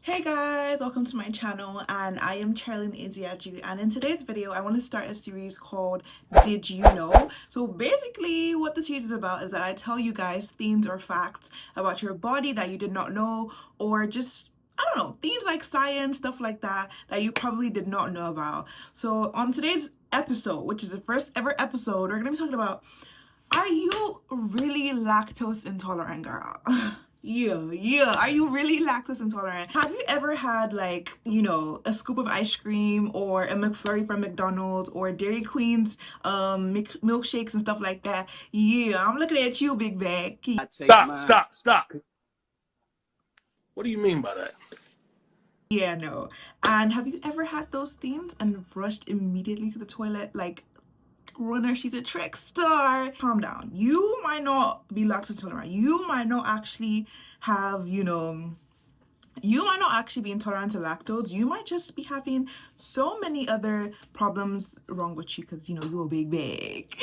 Hey guys, welcome to my channel, and I am Charlene Iziaju, and in today's video I want to start a series called Did You Know? So basically what the series is about is that I tell you guys things or facts about your body that you did not know, or just I don't know, things like science, stuff like that that you probably did not know about. So on today's episode, which is the first ever episode, we're gonna be talking about, are you really lactose intolerant, girl? Yeah. Are you really lactose intolerant? Have you ever had, like, a scoop of ice cream or a McFlurry from McDonald's or Dairy Queen's milkshakes and stuff like that? Yeah, I'm looking at you, big bag. Stop. What do you mean by that? Yeah, no. And have you ever had those things and rushed immediately to the toilet? Like, runner, she's a trick star. Calm down. You might not be lactose intolerant. You might not actually have, you might not actually be intolerant to lactose. You might just be having so many other problems wrong with you because, you're a big.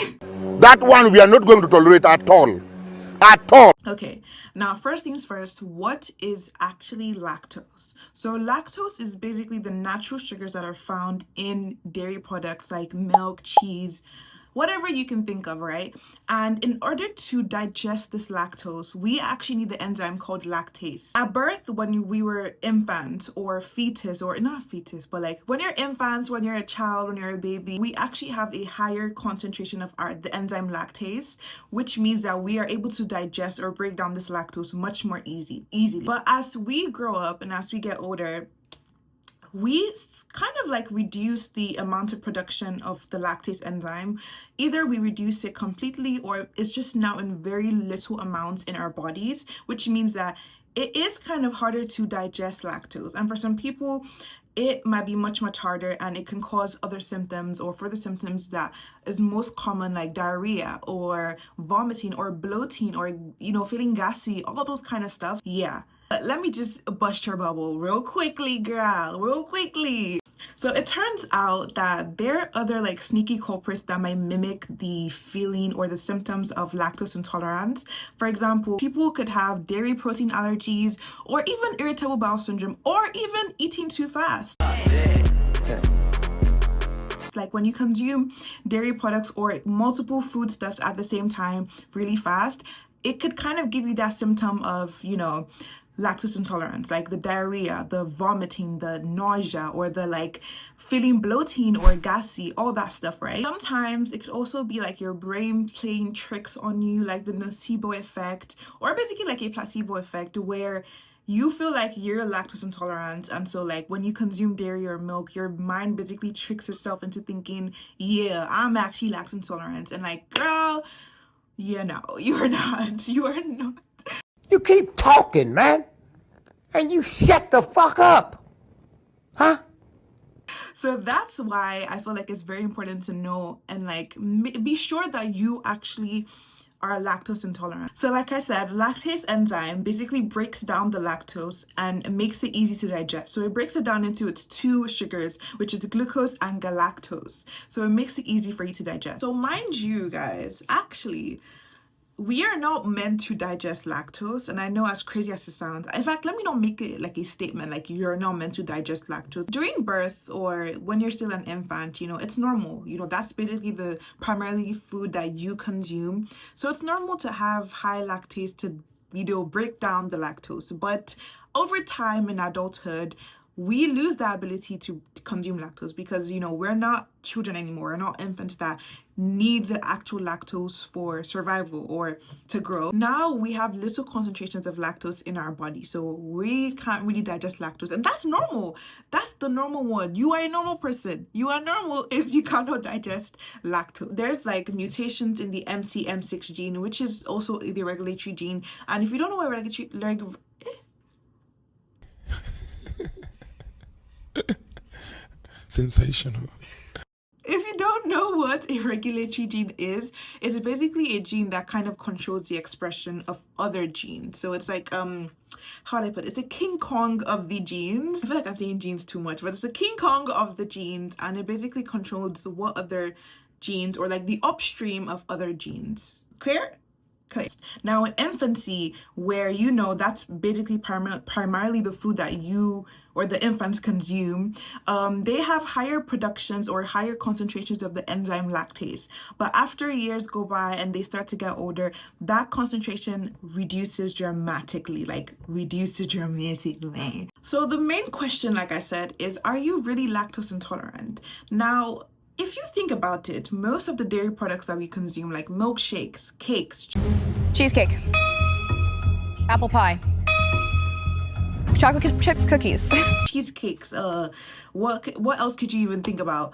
That one we are not going to tolerate at all. At all. Okay, now first things first, what is actually lactose? So lactose is basically the natural sugars that are found in dairy products like milk, cheese, whatever you can think of, right? And in order to digest this lactose, we actually need the enzyme called lactase. At birth, when we were infants or fetus, or not fetus, but like when you're infants, when you're a child, when you're a baby, we actually have a higher concentration of the enzyme lactase, which means that we are able to digest or break down this lactose much more easily. But as we grow up and as we get older, we kind of like reduce the amount of production of the lactase enzyme. Either we reduce it completely or it's just now in very little amounts in our bodies, which means that it is kind of harder to digest lactose. And for some people, it might be much harder, and it can cause other symptoms or further symptoms that is most common, like diarrhea or vomiting or bloating or feeling gassy, all those kind of stuff. Yeah, let me just bust your bubble real quickly, girl, real quickly. So it turns out that there are other like sneaky culprits that might mimic the feeling or the symptoms of lactose intolerance. For example, people could have dairy protein allergies, or even irritable bowel syndrome, or even eating too fast. Like when you consume dairy products or multiple foodstuffs at the same time really fast, it could kind of give you that symptom of, lactose intolerance, like the diarrhea, the vomiting, the nausea, or the like feeling bloating or gassy, all that stuff, right? Sometimes it could also be like your brain playing tricks on you, like the nocebo effect, or basically like a placebo effect, where you feel like you're lactose intolerant, and so like when you consume dairy or milk, your mind basically tricks itself into thinking, yeah, I'm actually lactose intolerant. And like, girl, you are not. You are not. You keep talking, man, and you shut the fuck up, huh? So that's why I feel like it's very important to know and like be sure that you actually are lactose intolerant. So like I said, lactase enzyme basically breaks down the lactose and makes it easy to digest. So it breaks it down into its two sugars, which is glucose and galactose. So it makes it easy for you to digest. So mind you guys, actually, we are not meant to digest lactose. And I know, as crazy as it sounds, in fact, let me not make it like a statement like you're not meant to digest lactose. During birth or when you're still an infant, it's normal. That's basically the primarily food that you consume. So it's normal to have high lactase to, break down the lactose. But over time in adulthood, we lose the ability to consume lactose because, we're not children anymore. We're not infants that need the actual lactose for survival or to grow. Now we have little concentrations of lactose in our body, so we can't really digest lactose, and that's normal. That's the normal one. You are a normal person. You are normal if you cannot digest lactose. There's like mutations in the MCM6 gene, which is also the regulatory gene, and if you don't know what sensational. If you don't know what a regulatory gene is, it's basically a gene that kind of controls the expression of other genes. So it's like, how do I put it? It's a King Kong of the genes. I feel like I'm saying genes too much, but it's a King Kong of the genes, and it basically controls what other genes, or like the upstream of other genes. Clear? Now, in infancy, where you know that's basically primarily the food that you or the infants consume, they have higher productions or higher concentrations of the enzyme lactase. But after years go by and they start to get older, that concentration reduces dramatically, So the main question, like I said, is are you really lactose intolerant? Now, if you think about it, most of the dairy products that we consume, like milkshakes, cakes, cheesecake, apple pie, chocolate chip cookies, cheesecakes, what else could you even think about?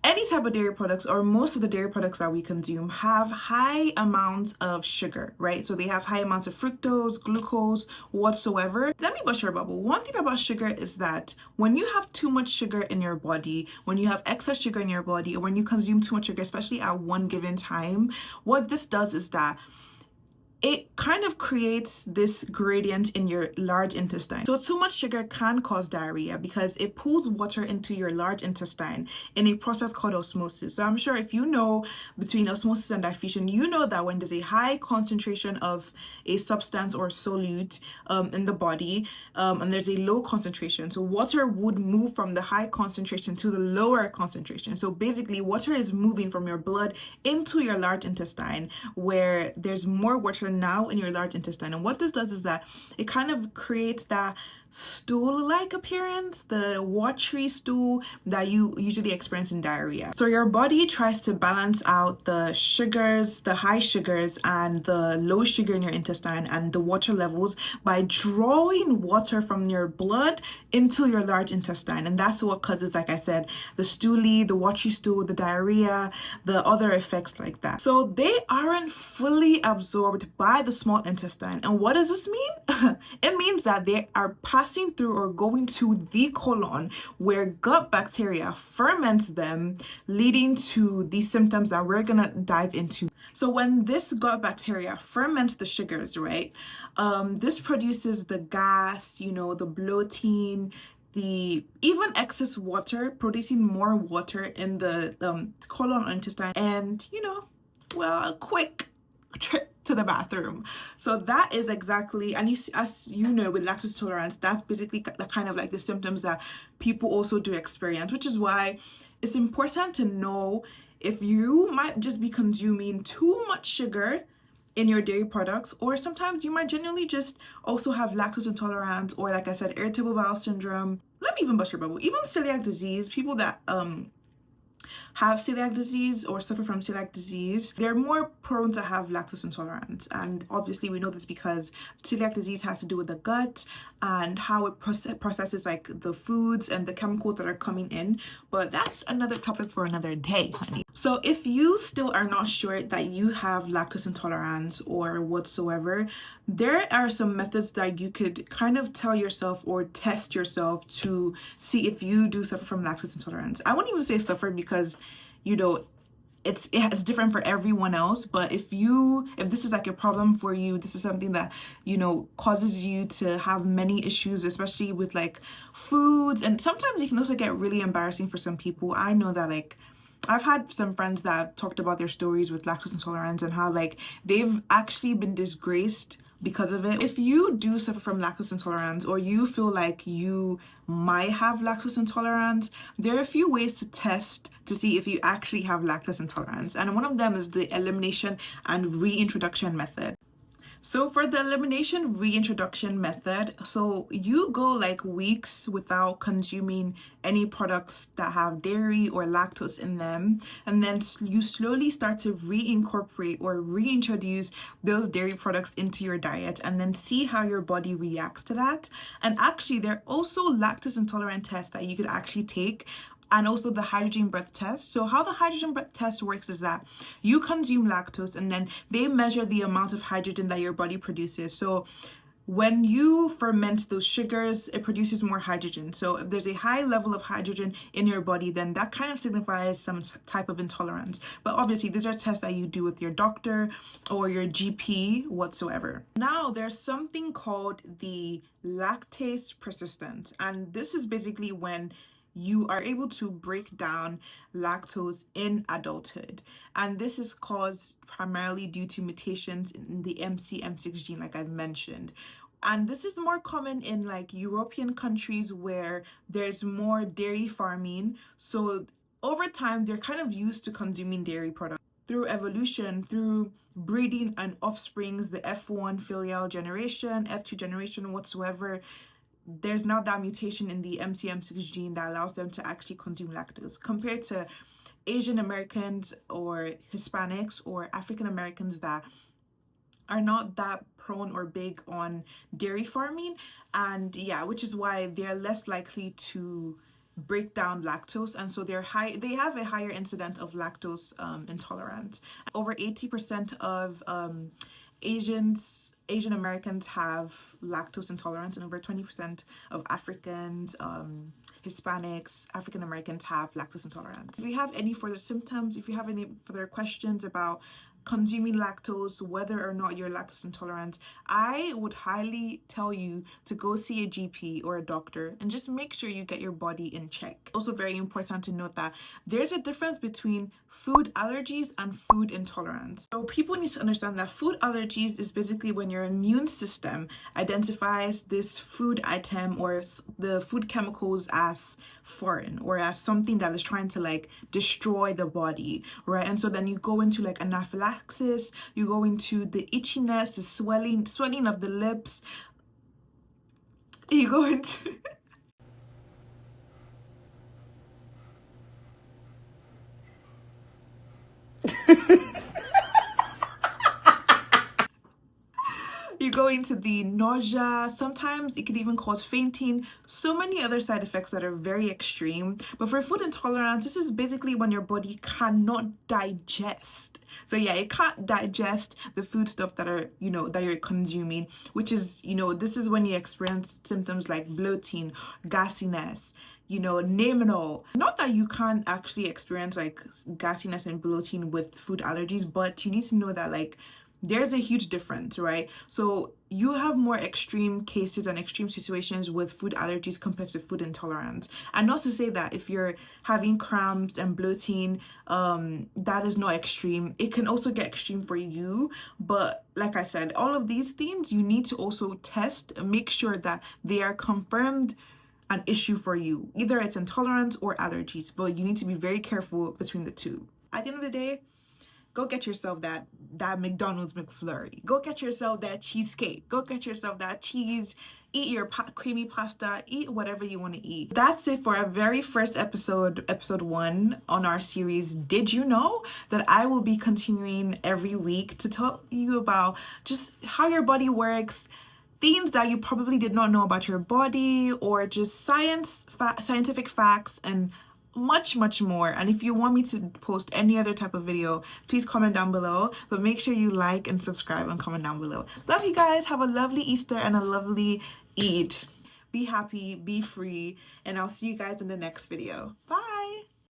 Any type of dairy products or most of the dairy products that we consume have high amounts of sugar, right? So they have high amounts of fructose, glucose, whatsoever. Let me bust your bubble. One thing about sugar is that when you have too much sugar in your body, when you have excess sugar in your body, or when you consume too much sugar, especially at one given time, what this does is that it kind of creates this gradient in your large intestine. So too much sugar can cause diarrhea because it pulls water into your large intestine in a process called osmosis. So I'm sure if you know between osmosis and diffusion, you know that when there's a high concentration of a substance or solute in the body, and there's a low concentration, so water would move from the high concentration to the lower concentration. So basically, water is moving from your blood into your large intestine, where there's more water now in your large intestine. And what this does is that it kind of creates that stool-like appearance, the watery stool that you usually experience in diarrhea. So your body tries to balance out the sugars, the high sugars and the low sugar in your intestine and the water levels by drawing water from your blood into your large intestine. And that's what causes, like I said, the stooly, the watery stool, the diarrhea, the other effects like that. So they aren't fully absorbed by the small intestine. And what does this mean? It means that they are passing through or going to the colon, where gut bacteria ferments them, leading to these symptoms that we're gonna dive into. So when this gut bacteria ferments the sugars, right, this produces the gas, the bloating, the even excess water, producing more water in the colon or intestine, and a quick trip to the bathroom. So that is exactly, and as you know, with lactose intolerance, that's basically kind of like the symptoms that people also do experience, which is why it's important to know if you might just be consuming too much sugar in your dairy products, or sometimes you might genuinely just also have lactose intolerance, or like I said, irritable bowel syndrome. Let me even bust your bubble. Even celiac disease, people that have celiac disease or suffer from celiac disease, they're more prone to have lactose intolerance. And obviously we know this because celiac disease has to do with the gut and how it processes like the foods and the chemicals that are coming in. But that's another topic for another day, honey. So if you still are not sure that you have lactose intolerance or whatsoever, there are some methods that you could kind of tell yourself or test yourself to see if you do suffer from lactose intolerance. I wouldn't even say suffer because, it's different for everyone else. But if this is like a problem for you, this is something that, causes you to have many issues, especially with like foods. And sometimes it can also get really embarrassing for some people. I know that I've had some friends that have talked about their stories with lactose intolerance and how they've actually been disgraced because of it. If you do suffer from lactose intolerance, or you feel like you might have lactose intolerance, there are a few ways to test to see if you actually have lactose intolerance. And one of them is the elimination and reintroduction method. So for the elimination reintroduction method, so you go weeks without consuming any products that have dairy or lactose in them, and then you slowly start to reincorporate or reintroduce those dairy products into your diet, and then see how your body reacts to that. And actually, there are also lactose intolerant tests that you could actually take, and also the hydrogen breath test. So how the hydrogen breath test works is that you consume lactose and then they measure the amount of hydrogen that your body produces. So when you ferment those sugars, it produces more hydrogen. So if there's a high level of hydrogen in your body, then that kind of signifies some type of intolerance. But obviously, these are tests that you do with your doctor or your GP whatsoever. Now, there's something called the lactase persistence. And this is basically when you are able to break down lactose in adulthood. And this is caused primarily due to mutations in the MC/M6 gene, like I've mentioned. And this is more common in like European countries where there's more dairy farming. So over time, they're kind of used to consuming dairy products. Through evolution, through breeding and offsprings, the F1 filial generation, F2 generation, whatsoever, there's now that mutation in the MC/M6 gene that allows them to actually consume lactose, compared to Asian Americans or Hispanics or African Americans that are not that prone or big on dairy farming. And yeah, which is why they're less likely to break down lactose, and so they have a higher incidence of lactose intolerant. Over 80% of Asian Americans have lactose intolerance, and over 20% of Africans, Hispanics, African Americans have lactose intolerance. If you have any further symptoms, if you have any further questions about consuming lactose, whether or not you're lactose intolerant, I would highly tell you to go see a GP or a doctor and just make sure you get your body in check. Also very important to note that there's a difference between food allergies and food intolerance. So people need to understand that food allergies is basically when your immune system identifies this food item or the food chemicals as foreign or as something that is trying to like destroy the body, right? And so then you go into like anaphylaxis, you go into the itchiness, the swelling of the lips, you go into you go into the nausea. Sometimes it could even cause fainting. So many other side effects that are very extreme. But for food intolerance, this is basically when your body cannot digest. So yeah, it can't digest the food stuff that are, that you're consuming, which is, this is when you experience symptoms like bloating, gassiness, name it all. Not that you can't actually experience like gassiness and bloating with food allergies, but you need to know that like there's a huge difference, right? So you have more extreme cases and extreme situations with food allergies compared to food intolerance. And not to say that if you're having cramps and bloating, that is not extreme. It can also get extreme for you. But like I said, all of these things you need to also test and make sure that they are confirmed an issue for you. Either it's intolerance or allergies, but you need to be very careful between the two. At the end of the day, go get yourself that McDonald's McFlurry. Go get yourself that cheesecake. Go get yourself that cheese. Eat your creamy pasta. Eat whatever you want to eat. That's it for our very first episode 1 on our series. Did you know that I will be continuing every week to tell you about just how your body works, things that you probably did not know about your body, or just scientific facts, and much more. And if you want me to post any other type of video, please comment down below. But make sure you like and subscribe and comment down below. Love you guys. Have a lovely Easter and a lovely Eid. Be happy, be free, and I'll see you guys in the next video. Bye.